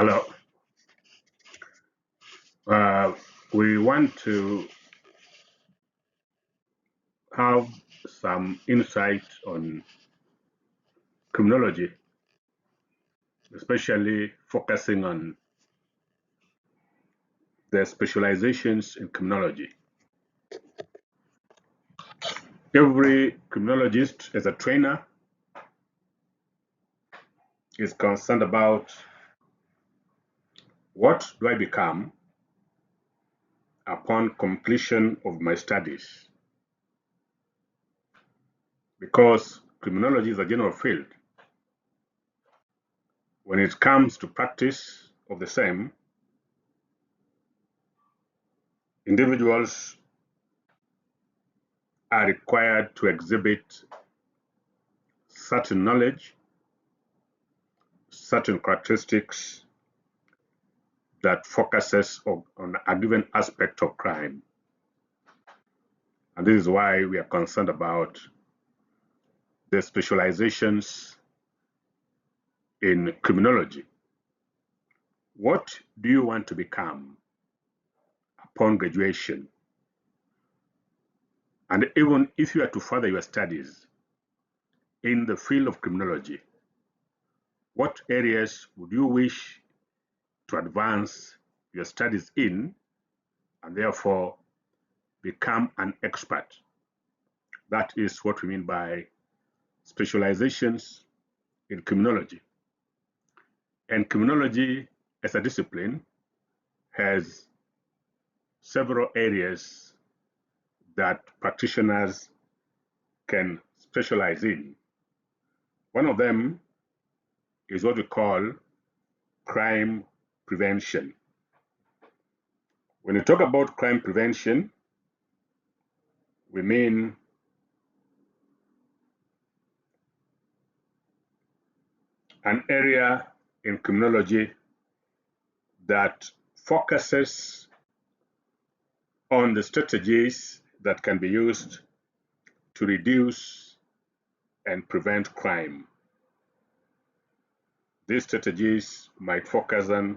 Hello. Uh, we want to have some insight on criminology, especially focusing on the specializations in criminology. Every criminologist, as a trainer, is concerned about what do I become upon completion of my studies, because criminology is a general field. When it comes to practice of the same, individuals are required to exhibit certain knowledge, certain characteristics that focuses on a given aspect of crime. And this is why we are concerned about the specializations in criminology. What do you want to become upon graduation? And even if you are to further your studies in the field of criminology, what areas would you wish to advance your studies in and therefore become an expert? That is what we mean by specializations in criminology. And criminology as a discipline has several areas that practitioners can specialize in. One of them is what we call crime prevention. When we talk about crime prevention, we mean an area in criminology that focuses on the strategies that can be used to reduce and prevent crime. These strategies might focus on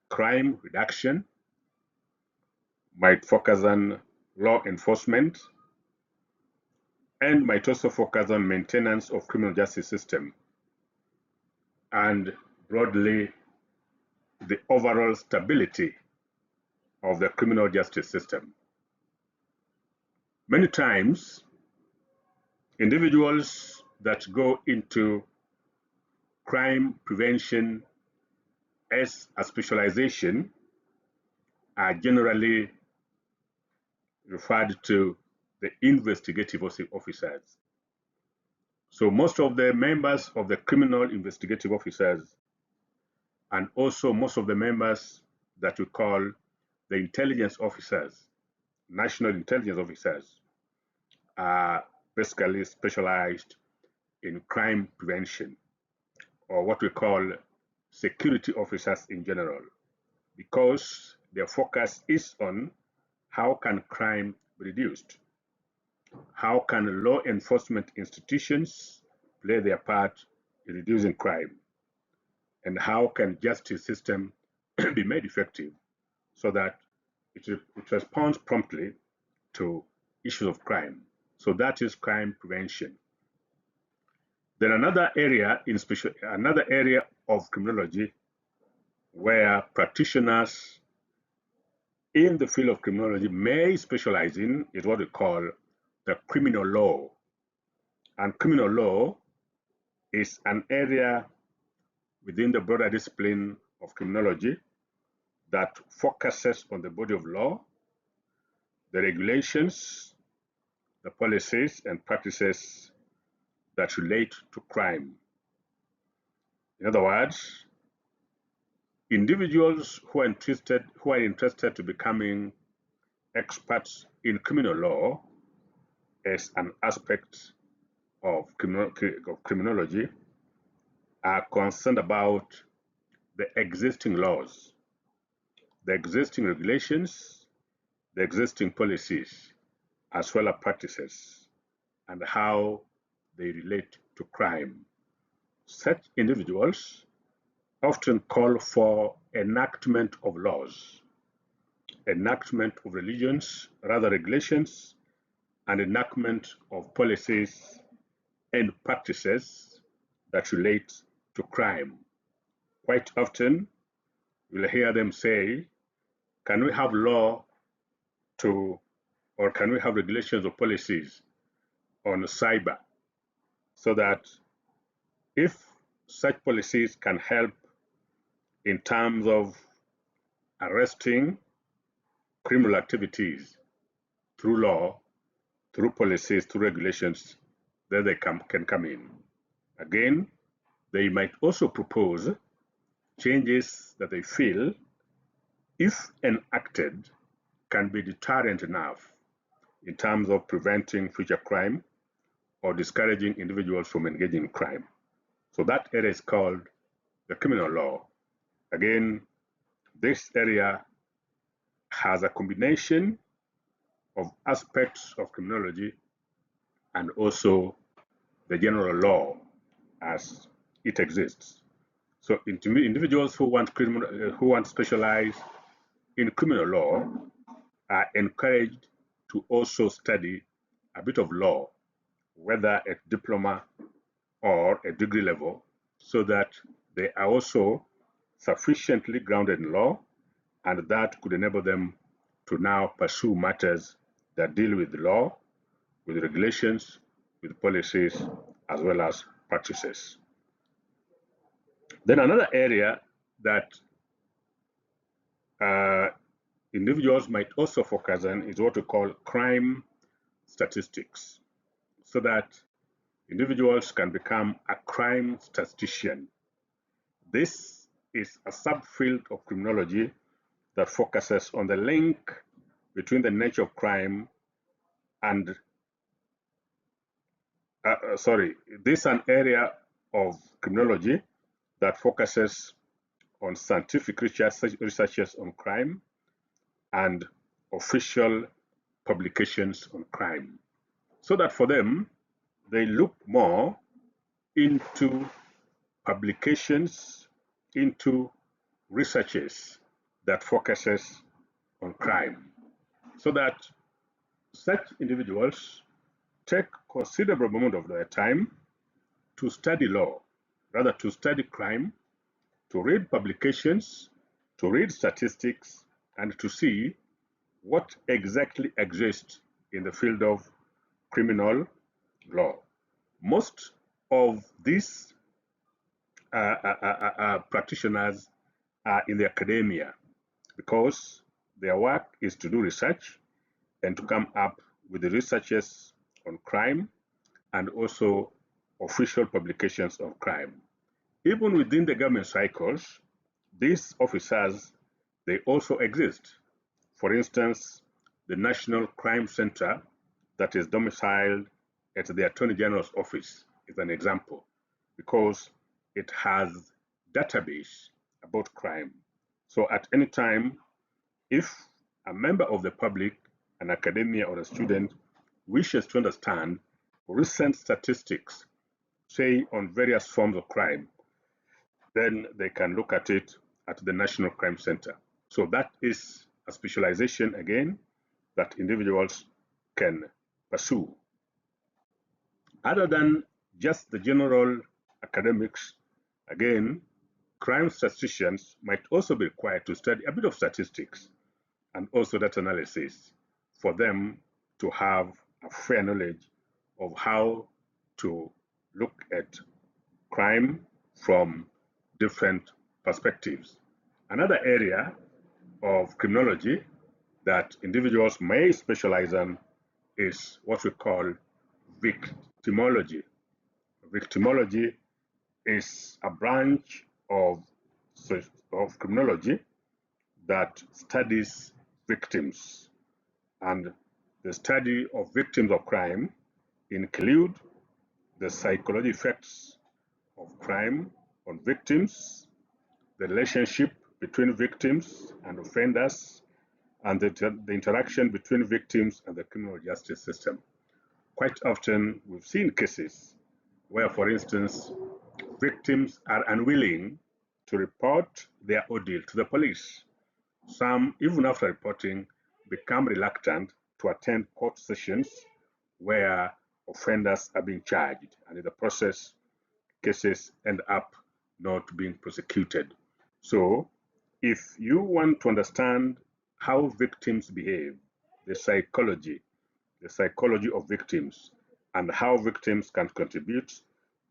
crime reduction, might focus on law enforcement, and might also focus on maintenance of criminal justice system and broadly the overall stability of the criminal justice system. Many times, individuals that go into crime prevention as a specialization are generally referred to the investigative officers. So most of the members of the criminal investigative officers and also most of the members that we call the intelligence officers, national intelligence officers, are basically specialized in crime prevention, or what we call security officers in general, because their focus is on how can crime be reduced? How can law enforcement institutions play their part in reducing crime? And how can justice system be made effective so that it responds promptly to issues of crime? So that is crime prevention. Then another area of criminology where practitioners in the field of criminology may specialize in is what we call the criminal law. And criminal law is an area within the broader discipline of criminology that focuses on the body of law, the regulations, the policies and practices that relate to crime. In other words, individuals who are interested to becoming experts in criminal law as an aspect of criminology are concerned about the existing laws, the existing regulations, the existing policies, as well as practices, and how they relate to crime. Such individuals often call for enactment of laws, enactment of regulations, and enactment of policies and practices that relate to crime. Quite often, you'll hear them say, can we have law to, or can we have regulations or policies on cyber so that if such policies can help in terms of arresting criminal activities through law, through policies, through regulations, then they can come in. Again, they might also propose changes that they feel, if enacted, can be deterrent enough in terms of preventing future crime or discouraging individuals from engaging in crime. So that area is called the criminal law. Again, this area has a combination of aspects of criminology and also the general law as it exists. So individuals who want to specialize in criminal law are encouraged to also study a bit of law, whether at diploma or a degree level, so that they are also sufficiently grounded in law, and that could enable them to now pursue matters that deal with the law, with regulations, with policies, as well as practices. Then another area that individuals might also focus on is what we call crime statistics, so that individuals can become a crime statistician. This is a subfield of criminology that focuses on the link between the nature of crime and this is an area of criminology that focuses on scientific researches on crime and official publications on crime. So that for them, they look more into publications, into researches that focuses on crime. So that such individuals take considerable amount of their time to study law, rather to study crime, to read publications, to read statistics, and to see what exactly exists in the field of criminal law. Most of these practitioners are in the academia because their work is to do research and to come up with the researches on crime and also official publications of crime. Even within the government cycles, these officers, they also exist. For instance, the National Crime Center that is domiciled at the Attorney General's office is an example, because it has database about crime. So at any time, if a member of the public, an academia or a student wishes to understand recent statistics, say on various forms of crime, then they can look at it at the National Crime Center. So that is a specialization, again, that individuals can pursue. Other than just the general academics, again, crime statisticians might also be required to study a bit of statistics and also data analysis for them to have a fair knowledge of how to look at crime from different perspectives. Another area of criminology that individuals may specialize in is what we call victimology. Victimology is a branch of criminology that studies victims, and the study of victims of crime include the psychological effects of crime on victims, the relationship between victims and offenders, and the interaction between victims and the criminal justice system. Quite often, we've seen cases where, for instance, victims are unwilling to report their ordeal to the police. Some, even after reporting, become reluctant to attend court sessions where offenders are being charged, and in the process, cases end up not being prosecuted. So, if you want to understand how victims behave, the psychology of victims, and how victims can contribute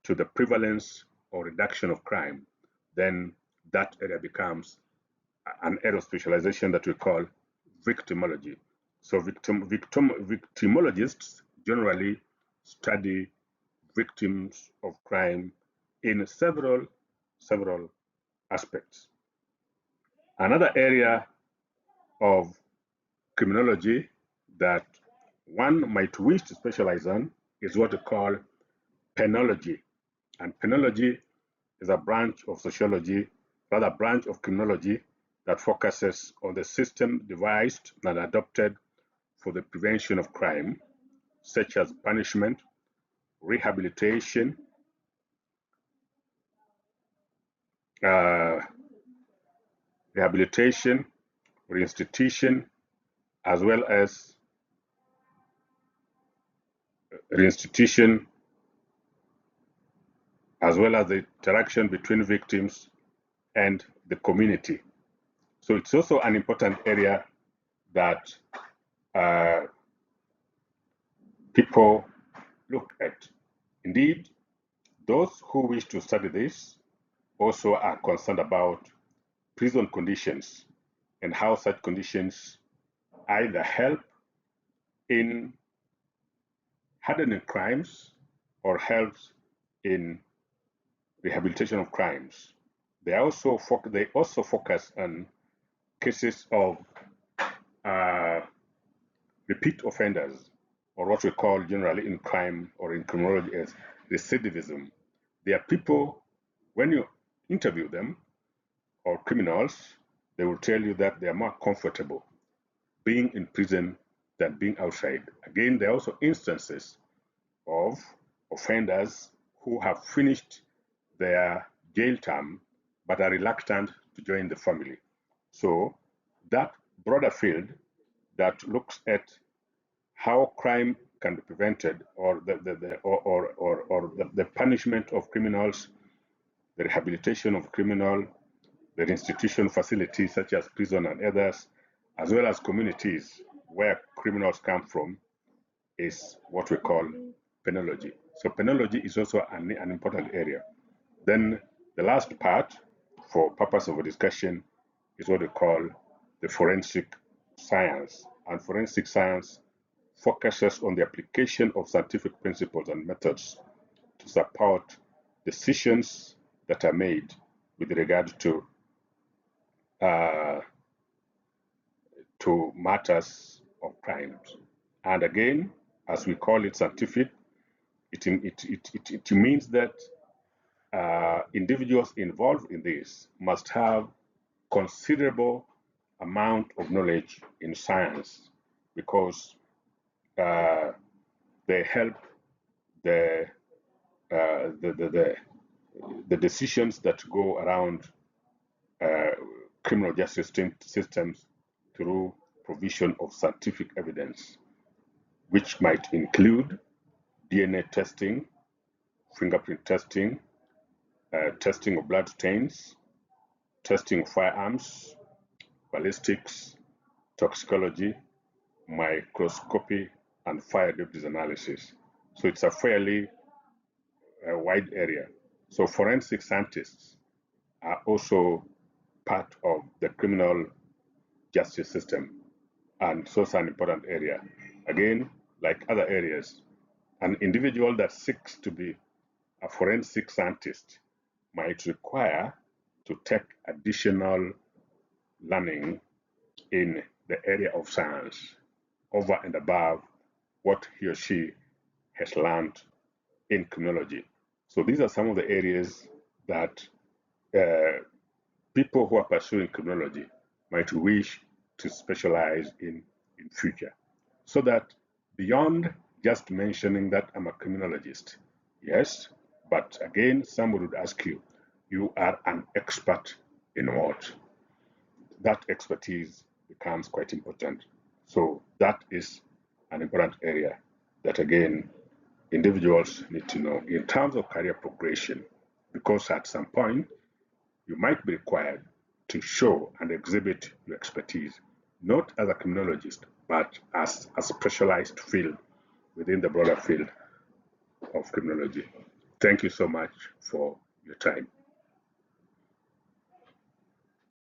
to the prevalence or reduction of crime, then that area becomes an area of specialization that we call victimology. So victimologists generally study victims of crime in several aspects. Another area of criminology that one might wish to specialize on is what we call penology. And penology is a branch of sociology, rather a branch of criminology that focuses on the system devised and adopted for the prevention of crime, such as punishment, rehabilitation, reinstitution, as well as the interaction between victims and the community. So it's also an important area that people look at. Indeed, those who wish to study this also are concerned about prison conditions and how such conditions either help in hardening crimes or helps in rehabilitation of crimes. They also focus on cases of repeat offenders, or what we call generally in crime or in criminology as recidivism. They are people, when you interview them, or criminals, they will tell you that they are more comfortable being in prison than being outside. Again, there are also instances of offenders who have finished their jail term but are reluctant to join the family. So that broader field that looks at how crime can be prevented, or the punishment of criminals, the rehabilitation of criminal, the institution facilities such as prison and others, as well as communities where criminals come from, is what we call penology. So penology is also an important area. Then the last part, for purpose of a discussion, is what we call the forensic science. And forensic science focuses on the application of scientific principles and methods to support decisions that are made with regard to matters of crimes. And again, as we call it scientific, it means that individuals involved in this must have considerable amount of knowledge in science, because they help the decisions that go around criminal justice systems through provision of scientific evidence, which might include DNA testing, fingerprint testing, testing of blood stains, testing of firearms, ballistics, toxicology, microscopy, and fire debris analysis. So it's a fairly wide area. So forensic scientists are also part of the criminal justice system, and so it's an important area. Again, like other areas, an individual that seeks to be a forensic scientist might require to take additional learning in the area of science over and above what he or she has learned in criminology. So these are some of the areas that people who are pursuing criminology might wish to specialize in future. So that beyond just mentioning that I'm a criminologist, yes, but again, someone would ask you, you are an expert in what? That expertise becomes quite important. So that is an important area that, again, individuals need to know in terms of career progression, because at some point you might be required to show and exhibit your expertise, not as a criminologist, but as a specialized field within the broader field of criminology. Thank you so much for your time.